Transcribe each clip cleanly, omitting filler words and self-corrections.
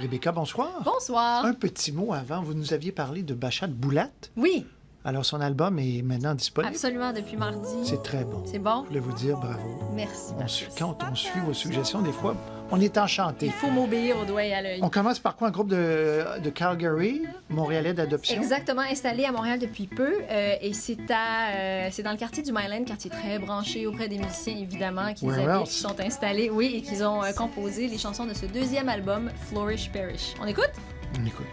Rebecca, bonsoir. Bonsoir. Un petit mot avant, vous nous aviez parlé de Bachad Boulat. Oui, Alors, son album est maintenant disponible. absolument, depuis mardi. C'est très bon. C'est bon? Je voulais vous dire bravo. Merci. Quand on suit vos suggestions, des fois, on est enchanté. Il faut m'obéir au doigt et à l'œil. On commence par quoi? Un groupe de Calgary, Montréalais d'adoption? Exactement, installé à Montréal depuis peu. Et c'est dans le quartier du Myland, quartier très branché auprès des musiciens, évidemment, qui Where habitent, else? qui sont installés, oui, et qui ont composé les chansons de ce deuxième album, Flourish Perish. On écoute? On écoute.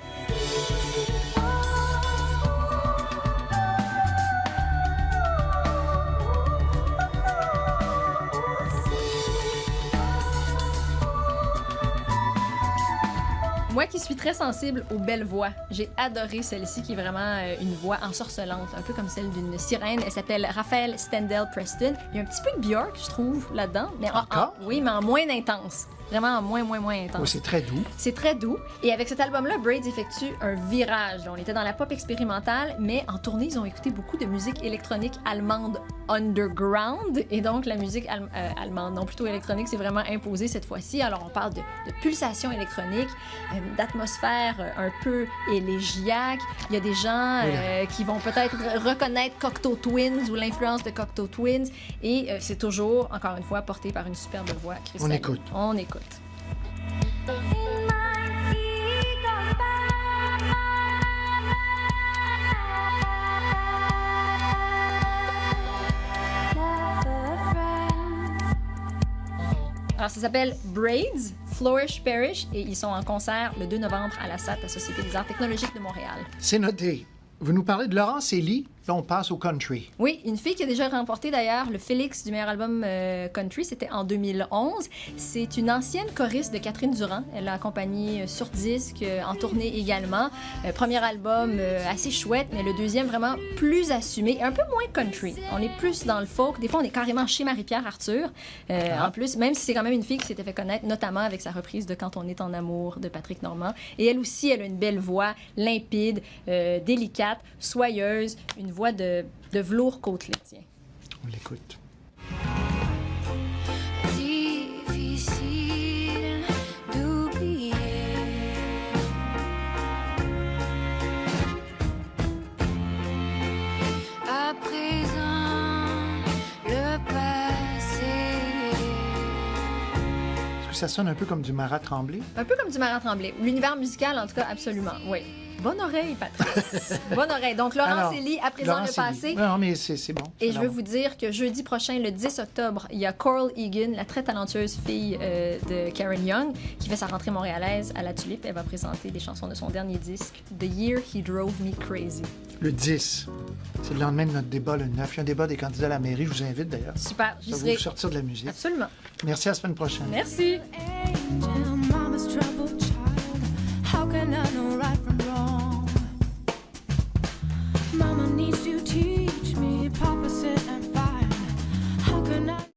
Moi qui suis très sensible aux belles voix, j'ai adoré celle-ci qui est vraiment une voix ensorcelante, un peu comme celle d'une sirène. Elle s'appelle Raphael Stendhal Preston. Il y a un petit peu de Björk, je trouve, là-dedans. Mais Encore? oui, mais en moins intense. Vraiment en moins intense. Oui, c'est très doux. C'est très doux. Et avec cet album-là, Braids effectue un virage. On était dans la pop expérimentale, mais en tournée, ils ont écouté beaucoup de musique électronique allemande underground. Et donc, la musique allemande, non plutôt électronique, c'est vraiment imposé cette fois-ci. Alors, on parle de pulsations électroniques, d'atmosphère un peu élégiaque. Il y a des gens qui vont peut-être reconnaître Cocteau Twins ou l'influence de Cocteau Twins. Et c'est toujours, encore une fois, porté par une superbe voix cristalline. On écoute. On écoute. Alors, ça s'appelle Braids, Flourish Perish, et ils sont en concert le 2 novembre à la SAT, la Société des arts technologiques de Montréal. C'est noté. Vous nous parlez de Laurence Elie, là on passe au country. Oui, une fille qui a déjà remporté d'ailleurs le Félix du meilleur album country, c'était en 2011. C'est une ancienne choriste de Catherine Durand. Elle l'a accompagnée sur disque, en tournée également. Premier album assez chouette, mais le deuxième vraiment plus assumé et un peu moins country. On est plus dans le folk. Des fois, on est carrément chez Marie-Pierre Arthur. En plus, même si c'est quand même une fille qui s'était fait connaître, notamment avec sa reprise de Quand on est en amour de Patrick Normand. Et elle aussi, elle a une belle voix, limpide, délicate, soyeuse, une voix de velours côtelé, tiens. On l'écoute. Difficile d'oublier. À présent, le passé. Est-ce que ça sonne un peu comme du Marat Tremblay? Un peu comme du Marat Tremblay. L'univers musical, en tout cas, absolument, oui. Bonne oreille, Patrice. Bonne oreille. Donc, Laurence Elie, à présent Laurence le passé. Elie. Non, mais c'est bon. Et je veux vous dire que jeudi prochain, le 10 octobre, il y a Coral Egan, la très talentueuse fille de Karen Young, qui fait sa rentrée montréalaise à la Tulipe. Elle va présenter des chansons de son dernier disque, The Year He Drove Me Crazy. Le 10, c'est le lendemain de notre débat, le 9. Il y a un débat des candidats à la mairie. Je vous invite d'ailleurs. Super, j'y Ça va serai. vous sortir de la musique. Absolument. Merci, à la semaine prochaine. Merci.